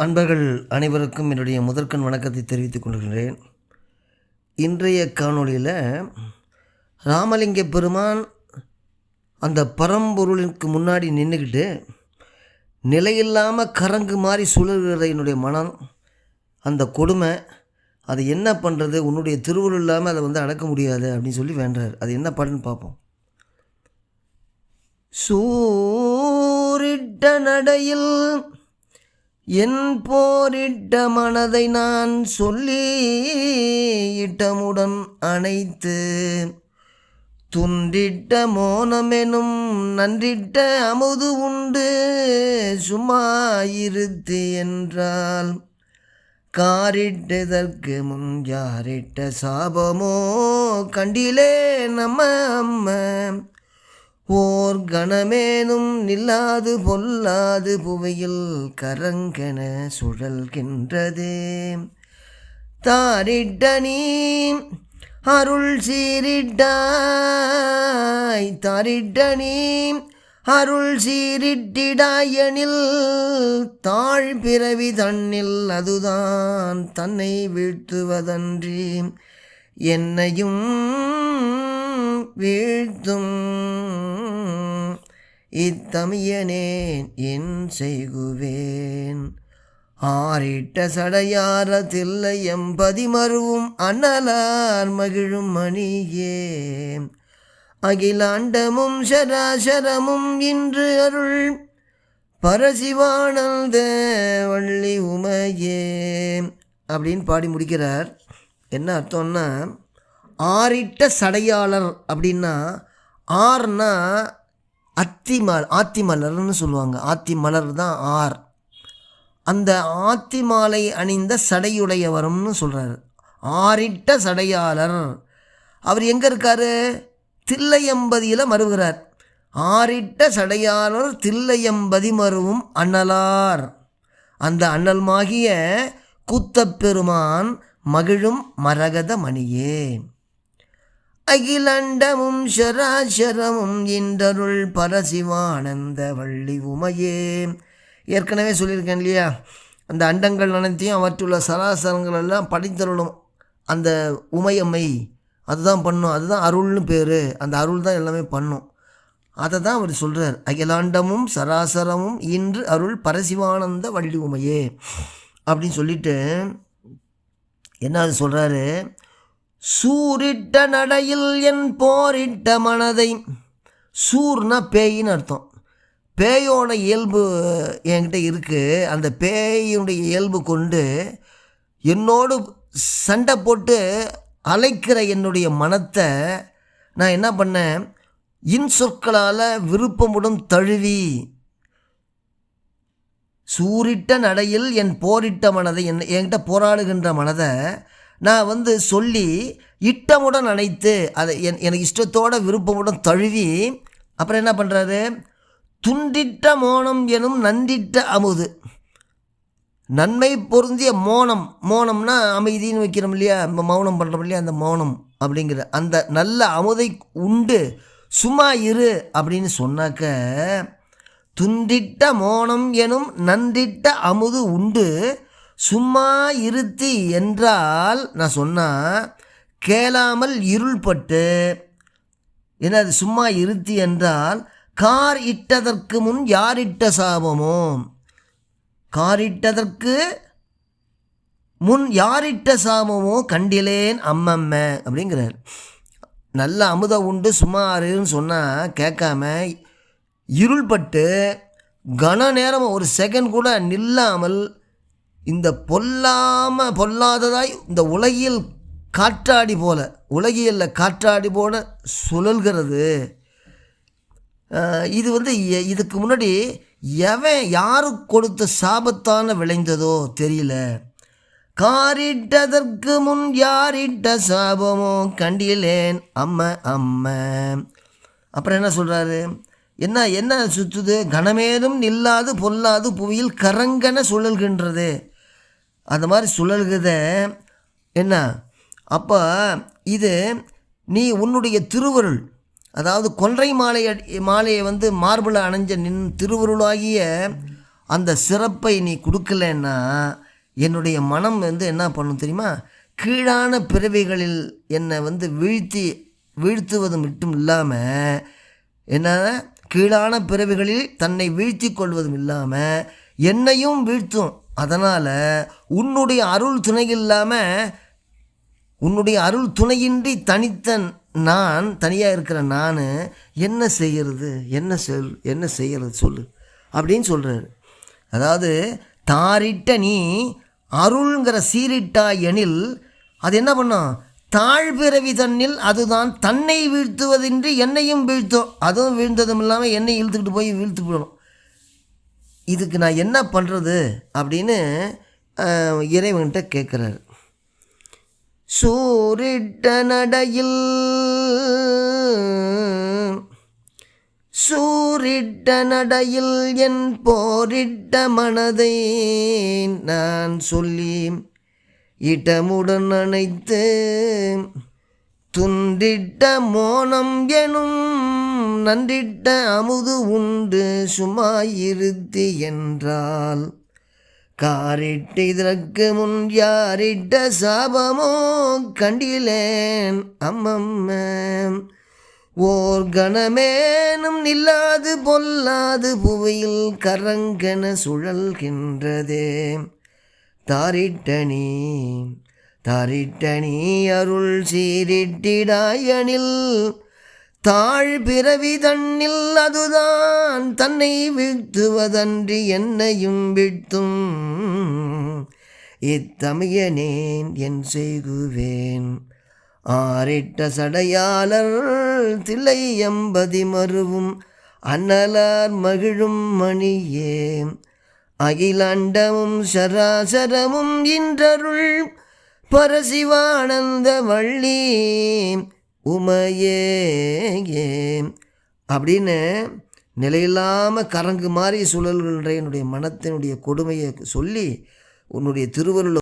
அன்பர்கள் அனைவருக்கும் என்னுடைய முதற்கண் வணக்கத்தை தெரிவித்துக் கொள்கிறேன். இன்றைய காணொளியில் ராமலிங்க பெருமான் அந்த பரம்பொருளுக்கு முன்னாடி நின்றுக்கிட்டு நிலையில்லாமல் கரங்கு மாதிரி சுழல்கிற என்னுடைய மனம், அந்த கொடுமை, அது என்ன பண்ணுறது, உன்னுடைய திருவுருள் இல்லாமல் அதை அடக்க முடியாது அப்படின்னு சொல்லி வேண்டார். அது என்ன பாட்டுன்னு பார்ப்போம். சூரிட்ட நடையில் என் போரிட்ட மனதை நான் சொல்லி இட்டமுடன் அணைத்து துண்டிட்ட மோனமெனும் நன்றிட்ட அமுது உண்டு சும்மா இருத்து என்றால் காரிட்டதற்கு முன் யாரிட்ட சாபமோ கண்டிலே நம்ம அம்மா ஓர் கணமேனும் நில்லாது பொல்லாது புவையில் கரங்கென சுழல்கின்றதே தாரிட்ட நீ அருள் சீரிட்டாய் தாரிட்ட நீ அருள் சீரிட்டிடாயனில் தாழ் பிறவி தன்னில் அதுதான் தன்னை வீழ்த்துவதன்றி என்னையும் வீழ்த்தும் இத்தமியனேன் என் செய்குவேன் ஆரிட்ட சடையார தில்லை எம்பதி மருவும் அண்ணலார் மகிழும் மணியே அகிலாண்டமும் சராசரமும் இன்று அருள் பரசிவானந்த வள்ளி உமையே அப்படின்னு பாடி முடிக்கிறார். என்ன அர்த்தம்னா, ஆரிட்ட சடையாளர் அப்படின்னா, ஆர்னா ஆத்திமலர்னு சொல்லுவாங்க. ஆத்திமலர் தான் ஆர். அந்த ஆத்திமாலை அணிந்த சடையுடையவரும்னு சொல்கிறார். ஆரிட்ட சடையாளர் அவர் எங்கே இருக்கார்? தில்லையம்பதியில் மருவுகிறார். ஆரிட்ட சடையாளர் தில்லையம்பதி மருவும் அண்ணலார். அந்த அண்ணல்மாகிய கூத்தப்பெருமான் மகிழும் மரகத மணியே அகிலண்டமும் சராசரமும் இன்றருள் பரசிவானந்த வள்ளி உமையே. ஏற்கனவே சொல்லியிருக்கேன் இல்லையா, அந்த அண்டங்கள் அனைத்தையும் அவற்றுள்ள சராசரங்கள் எல்லாம் படித்தருளும் அந்த உமையம்மை அதுதான் பண்ணும். அதுதான் அருள்னு பேர். அந்த அருள் தான் எல்லாமே பண்ணும். அதை தான் அவர் சொல்கிறார். அகிலாண்டமும் சராசரமும் இன்று அருள் பரசிவானந்த வள்ளி உமையே அப்படின்னு சொல்லிட்டு என்ன அது சொல்கிறாரு? சூரிட்ட நடையில் என் போரிட்ட மனதை. சூர்னா பேயின்னு அர்த்தம். பேயோட இயல்பு என்கிட்ட இருக்குது. அந்த பேயுடைய இயல்பு கொண்டு என்னோடு சண்டை போட்டு அழைக்கிற என்னுடைய மனத்தை நான் என்ன பண்ணேன்? இன்சொற்களால் விருப்பமுடன் தழுவி, சூரிட்ட நடையில் என் போரிட்ட மனதை, என்கிட்ட போராடுகின்ற மனதை நான் சொல்லி இட்டமுடன் அணைத்து, அதை எனக்கு இஷ்டத்தோட விருப்பமுடன் தழுவி, அப்புறம் என்ன பண்ணுறாரு? துண்டிட்ட மோனம் எனும் நன்றிட்ட அமுது. நன்மை பொருந்திய மோனம். மோனம்னா அமைதின்னு வைக்கிறோம் இல்லையா, மௌனம் பண்ணுறோம் இல்லையா, அந்த மௌனம் அப்படிங்கிற அந்த நல்ல அமுதை உண்டு சும்மா இரு அப்படின்னு சொன்னாக்க, துண்டிட்ட மோனம் எனும் நன்றிட்ட அமுது உண்டு சும்மா இருத்தி என்றால், நான் சொன்னால் கேளாமல் இருள்பட்டு, என்னது சும்மா இருத்தி என்றால் கார் இட்டதற்கு முன் யாரிட்ட சாபமோ, காரிட்டதற்கு முன் யாரிட்ட சாபமோ கண்டிலேன் அம்மம்ம அப்படிங்கிறார். நல்ல அமுத உண்டு சும்மாருன்னு சொன்னால் கேட்காம இருள்பட்டு கன நேரம் ஒரு செகண்ட் கூட நில்லாமல் இந்த பொல்லாததாய் இந்த உலகியல் காற்றாடி போல, உலகியலில் காற்றாடி போல சுழல்கிறது. இது இதுக்கு முன்னாடி யாருக்கு கொடுத்த சாபத்தான விளைந்ததோ தெரியல. காரிட்டதற்கு முன் யாரிட்ட சாபமோ கண்டிலேன் அம்ம. அப்புறம் என்ன சொல்கிறாரு? என்ன சுற்றுது? கணமேலும் நில்லாது பொல்லாது புவியில் கரங்கன சுழல்கின்றது. அந்த மாதிரி சுழல்கிறத என்ன அப்போ இது நீ உன்னுடைய திருவருள், அதாவது கொன்றை மாலையை மார்பில் அணைஞ்ச திருவருளாகிய அந்த சிறப்பை நீ கொடுக்கலன்னா என்னுடைய மனம் என்ன பண்ணும் தெரியுமா? கீழான பிறவிகளில் என்னை வீழ்த்துவது மட்டும் இல்லாமல் கீழான பிறவிகளில் தன்னை வீழ்த்தி கொள்வதும் இல்லாமல் என்னையும் வீழ்த்தும். அதனால் உன்னுடைய அருள் துணை இல்லாமல், உன்னுடைய அருள் துணையின்றி தனியாக இருக்கிற நான் என்ன செய்கிறது, என்ன செய்கிறது சொல்லு அப்படின்னு சொல்கிறாரு. அதாவது தாரிட்ட நீ அருள்ங்கிற சீரிட்டா எனில் அது என்ன பண்ணும்? தாழ்பிறவி தன்னில் அதுதான் தன்னை வீழ்த்துவதின்றி என்னையும் வீழ்த்தும். அதுவும் வீழ்ந்ததும் இல்லாமல் என்னை இழுத்துக்கிட்டு போய் வீழ்த்து போடணும். இதுக்கு நான் என்ன பண்ணுறது அப்படின்னு இறைவன்கிட்ட கேட்குறாரு. சூரிட்ட நடையில் என் போரிட்ட மனதை நான் சொல்லி இடமுடன் அணைத்து துண்டிட்ட மோனம் எனும் நன்றிட்ட அமுது உண்டு சும்மாயிருத்தி என்றால் காரிட்டு இதற்கு முன் யாரிட்ட சாபமோ கண்டிலேன் அம்மம்ம ஓர் கணமேனும் நில்லாது பொல்லாது புவையில் கரங்கன சுழல்கின்றதே தாரிட்டணி அருள் சீரிட்டிடாயனில் தாழ் பிறவி தன்னில் அதுதான் தன்னை வீழ்த்துவதன்றி என்னையும் வீழ்த்தும். இத்தமையனேன் என் செய்குவேன் ஆரிட்ட சடையாளர் தில்லை எம்பதி மருவும் அன்னலார் மகிழும் மணியே அகிலாண்டமும் சராசரமும் இன்றருள் பரசிவானந்த வள்ளி உமையே அப்படின்னு நிலையில்லாமல் கரங்கு மாதிரி சுழல்கின்ற என்னுடைய மனத்தினுடைய கொடுமையை சொல்லி உன்னுடைய திருவருளை